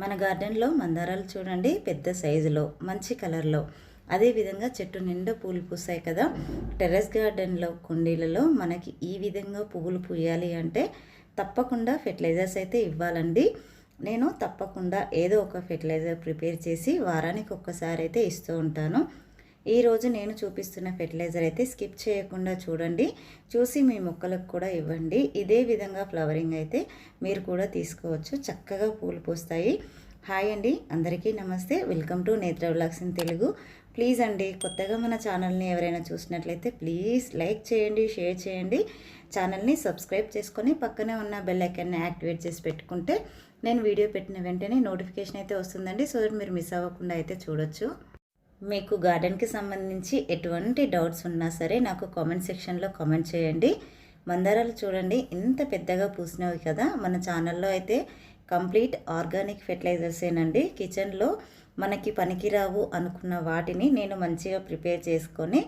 మన గార్డెన్లో మందారాలు చూడండి, పెద్ద సైజులో మంచి కలర్లో, అదేవిధంగా చెట్టు నిండా పూలు పూసాయి కదా. టెర్రస్ గార్డెన్లో కుండీలలో మనకి ఈ విధంగా పువ్వులు పూయాలి అంటే తప్పకుండా ఫెర్టిలైజర్స్ అయితే ఇవ్వాలండి. నేను తప్పకుండా ఏదో ఒక ఫెర్టిలైజర్ ప్రిపేర్ చేసి వారానికి ఒక్కసారి అయితే ఇస్తూ ఉంటాను. ఈరోజు నేను చూపిస్తున్న ఫెర్టిలైజర్ అయితే స్కిప్ చేయకుండా చూడండి, చూసి మీ మొక్కలకు కూడా ఇవ్వండి. ఇదే విధంగా ఫ్లవరింగ్ అయితే మీరు కూడా తీసుకోవచ్చు, చక్కగా పూలు పూస్తాయి. హాయ్ అండి, అందరికీ నమస్తే. వెల్కమ్ టు నేత్ర వ్లాగ్స్ ఇన్ తెలుగు. ప్లీజ్ అండి, కొత్తగా మన ఛానల్ని ఎవరైనా చూసినట్లయితే ప్లీజ్ లైక్ చేయండి, షేర్ చేయండి. ఛానల్ని సబ్స్క్రైబ్ చేసుకొని పక్కనే ఉన్న బెల్ ఐకాన్ని యాక్టివేట్ చేసి పెట్టుకుంటే నేను వీడియో పెట్టిన వెంటనే నోటిఫికేషన్ అయితే వస్తుందండి. సో దట్ మీరు మిస్ అవ్వకుండా అయితే చూడొచ్చు. మీకు గార్డెన్కి సంబంధించి ఎటువంటి డౌట్స్ ఉన్నా సరే నాకు కామెంట్ సెక్షన్లో కామెంట్ చేయండి. మందారాలు చూడండి ఎంత పెద్దగా పూసినవి కదా. మన ఛానల్లో అయితే కంప్లీట్ ఆర్గానిక్ ఫెర్టిలైజర్సేనండి. కిచెన్లో మనకి పనికిరావు అనుకున్న వాటిని నేను మంచిగా ప్రిపేర్ చేసుకొని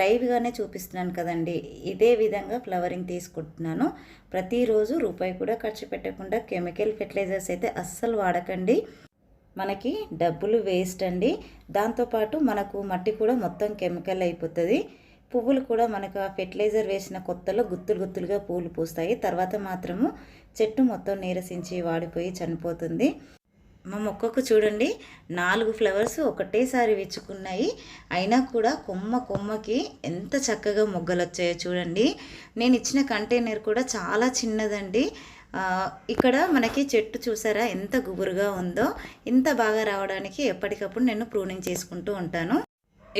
లైవ్గానే చూపిస్తున్నాను కదండి. ఇదే విధంగా ఫ్లవరింగ్ తీసుకుంటున్నాను. ప్రతిరోజు రూపాయి కూడా ఖర్చు పెట్టకుండా కెమికల్ ఫెర్టిలైజర్స్ అయితే అస్సలు వాడకండి. మనకి డబ్బులు వేస్ట్ అండి. దాంతోపాటు మనకు మట్టి కూడా మొత్తం కెమికల్ అయిపోతుంది. పువ్వులు కూడా మనకు ఆ ఫెర్టిలైజర్ వేసిన కొత్తలో గుత్తులు గుత్తులుగా పూలు పూస్తాయి. తర్వాత మాత్రము చెట్టు మొత్తం నీరసించి వాడిపోయి చనిపోతుంది. మా మొక్కకు చూడండి 4 ఫ్లవర్స్ ఒకటేసారి విచ్చుకున్నాయి. అయినా కూడా కొమ్మకి ఎంత చక్కగా మొగ్గలు వచ్చాయో చూడండి. నేను ఇచ్చిన కంటైనర్ కూడా చాలా చిన్నదండి. ఇక్కడ మనకి చెట్టు చూసారా ఎంత గుబురుగా ఉందో. ఇంత బాగా రావడానికి ఎప్పటికప్పుడు నేను ప్రూనింగ్ చేసుకుంటూ ఉంటాను.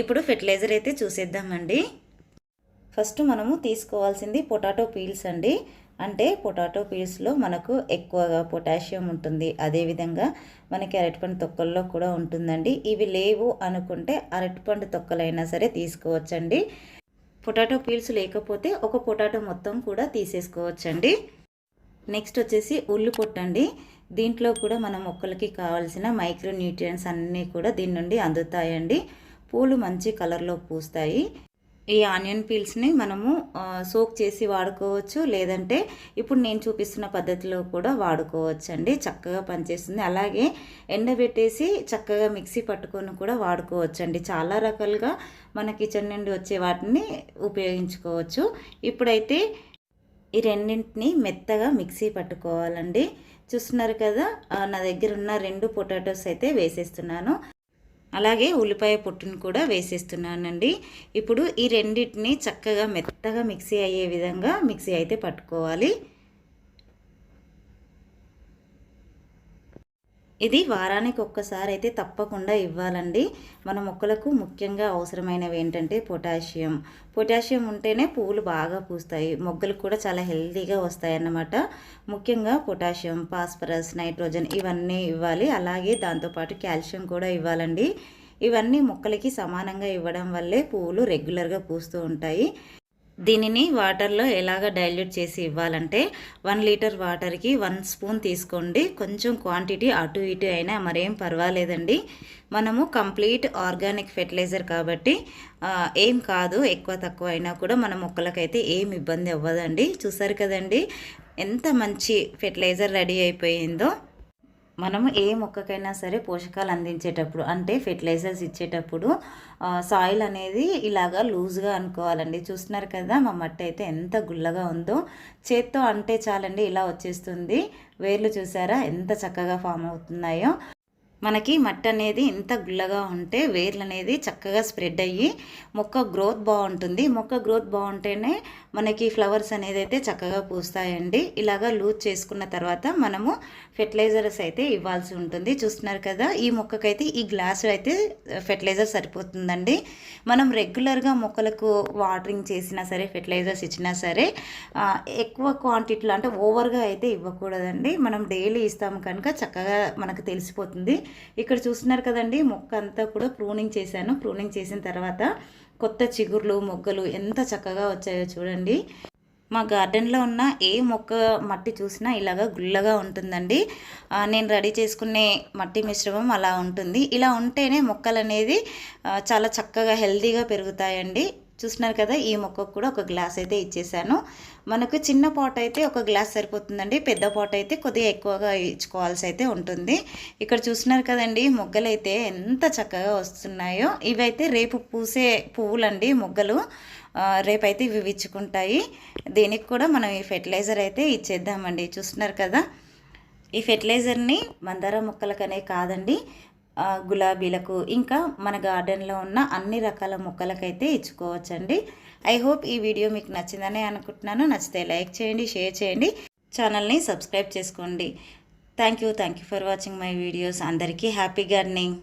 ఇప్పుడు ఫెర్టిలైజర్ అయితే చూసేద్దామండి. ఫస్ట్ మనము తీసుకోవాల్సింది పొటాటో పీల్స్ అండి. అంటే పొటాటో పీల్స్లో మనకు ఎక్కువగా పొటాషియం ఉంటుంది. అదేవిధంగా మనకి అరటిపండు తొక్కల్లో కూడా ఉంటుందండి. ఇవి లేవు అనుకుంటే అరటిపండు తొక్కలైనా సరే తీసుకోవచ్చండి. పొటాటో పీల్స్ లేకపోతే ఒక పొటాటో మొత్తం కూడా తీసేసుకోవచ్చండి. నెక్స్ట్ వచ్చేసి ఉల్లి పొట్టండి. దీంట్లో కూడా మన మొక్కలకి కావాల్సిన మైక్రో న్యూట్రియంట్స్ అన్నీ కూడా దీని నుండి అందుతాయండి. పూలు మంచి కలర్లో పూస్తాయి. ఈ ఆనియన్ పీల్స్ని మనము సోక్ చేసి వాడుకోవచ్చు, లేదంటే ఇప్పుడు నేను చూపిస్తున్న పద్ధతిలో కూడా వాడుకోవచ్చండి. చక్కగా పనిచేస్తుంది. అలాగే ఎండబెట్టేసి చక్కగా మిక్సీ పట్టుకొని కూడా వాడుకోవచ్చండి. చాలా రకాలుగా మన కిచెన్ నుండి వచ్చే వాటిని ఉపయోగించుకోవచ్చు. ఇప్పుడైతే ఈ రెండింటిని మెత్తగా మిక్సీ పట్టుకోవాలండి. చూస్తున్నారు కదా, నా దగ్గర ఉన్న 2 పొటాటోస్ అయితే వేసేస్తున్నాను. అలాగే ఉల్లిపాయ పొట్టును కూడా వేసేస్తున్నానండి. ఇప్పుడు ఈ రెండింటిని చక్కగా మెత్తగా మిక్సీ అయ్యే విధంగా మిక్సీ అయితే పట్టుకోవాలి. ఇది వారానికి ఒక్కసారి అయితే తప్పకుండా ఇవ్వాలండి. మన మొక్కలకు ముఖ్యంగా అవసరమైనవి ఏంటంటే పొటాషియం ఉంటేనే పువ్వులు బాగా పూస్తాయి, మొగ్గలు కూడా చాలా హెల్తీగా వస్తాయి అన్నమాట. ముఖ్యంగా పొటాషియం, ఫాస్ఫరస్, నైట్రోజన్ ఇవన్నీ ఇవ్వాలి. అలాగే దాంతోపాటు కాల్షియం కూడా ఇవ్వాలండి. ఇవన్నీ మొక్కలకి సమానంగా ఇవ్వడం వల్లే పువ్వులు రెగ్యులర్గా పూస్తూ ఉంటాయి. దీనిని వాటర్లో ఎలాగ డైల్యూట్ చేసి ఇవ్వాలంటే 1 లీటర్ వాటర్కి 1 స్పూన్ తీసుకోండి. కొంచెం క్వాంటిటీ అటు ఇటు అయినా మరేం పర్వాలేదండి. మనము కంప్లీట్ ఆర్గానిక్ ఫెర్టిలైజర్ కాబట్టి ఏం కాదు, ఎక్కువ తక్కువ అయినా కూడా మన మొక్కలకైతే ఏం ఇబ్బంది అవ్వదండి. చూసారు కదండి ఎంత మంచి ఫెర్టిలైజర్ రెడీ అయిపోయిందో. మనము ఏ మొక్కకైనా సరే పోషకాలు అందించేటప్పుడు అంటే ఫెర్టిలైజర్స్ ఇచ్చేటప్పుడు సాయిల్ అనేది ఇలాగా లూజ్గా అనుకోవాలండి. చూస్తున్నారు కదా మా మట్టి అయితే ఎంత గుల్లగా ఉందో. చేత్తో అంటే చాలండి ఇలా వచ్చేస్తుంది. వేర్లు చూసారా ఎంత చక్కగా ఫామ్ అవుతున్నాయో. మనకి మట్టి అనేది ఇంత గుల్లగా ఉంటే వేర్లు అనేది చక్కగా స్ప్రెడ్ అయ్యి మొక్క గ్రోత్ బాగుంటుంది. మొక్క గ్రోత్ బాగుంటేనే మనకి ఫ్లవర్స్ అనేది అయితే చక్కగా పూస్తాయండి. ఇలాగా లూజ్ చేసుకున్న తర్వాత మనము ఫెర్టిలైజర్స్ అయితే ఇవ్వాల్సి ఉంటుంది. చూస్తున్నారు కదా, ఈ మొక్కకైతే ఈ గ్లాస్ అయితే ఫెర్టిలైజర్ సరిపోతుందండి. మనం రెగ్యులర్గా మొక్కలకు వాటరింగ్ చేసినా సరే ఫెర్టిలైజర్స్ ఇచ్చినా సరే ఎక్కువ క్వాంటిటీలో అంటే ఓవర్గా అయితే ఇవ్వకూడదండి. మనం డైలీ ఇస్తాము కనుక చక్కగా మనకు తెలిసిపోతుంది. ఇక్కడ చూస్తున్నారు కదండి, మొక్క అంతా కూడా ప్రూనింగ్ చేశాను. ప్రూనింగ్ చేసిన తర్వాత కొత్త చిగుర్లు, మొగ్గలు ఎంత చక్కగా వచ్చాయో చూడండి. మా గార్డెన్లో ఉన్న ఏ మొక్క మట్టి చూసినా ఇలాగా గుల్లగా ఉంటుందండి. నేను రెడీ చేసుకునే మట్టి మిశ్రమం అలా ఉంటుంది. ఇలా ఉంటేనే మొక్కలు అనేది చాలా చక్కగా హెల్తీగా పెరుగుతాయండి. చూస్తున్నారు కదా, ఈ మొక్కకు కూడా ఒక గ్లాస్ అయితే ఇచ్చేసాను. మనకు చిన్న పాట్ అయితే ఒక గ్లాస్ సరిపోతుందండి, పెద్ద పాట్ అయితే కొద్దిగా ఎక్కువగా ఇచ్చుకోవాల్సి అయితే ఉంటుంది. ఇక్కడ చూస్తున్నారు కదండి, మొగ్గలు అయితే ఎంత చక్కగా వస్తున్నాయో. ఇవైతే రేపు పూసే పువ్వులండి మొగ్గలు. రేపైతే ఇవి విచ్చుకుంటాయి. దీనికి కూడా మనం ఈ ఫెర్టిలైజర్ అయితే ఇచ్చేద్దామండి. చూస్తున్నారు కదా, ఈ ఫెర్టిలైజర్ని మందార మొక్కలకనే కాదండి, గులాబీలకు ఇంకా మన గార్డెన్లో ఉన్న అన్ని రకాల మొక్కలకైతే ఇచ్చుకోవచ్చండి. ఐ హోప్ ఈ వీడియో మీకు నచ్చిందని అనుకుంటున్నాను. నచ్చితే లైక్ చేయండి, షేర్ చేయండి, ఛానల్ని సబ్స్క్రైబ్ చేసుకోండి. Thank you for watching my videos. అందరికీ హ్యాపీ గార్డెనింగ్.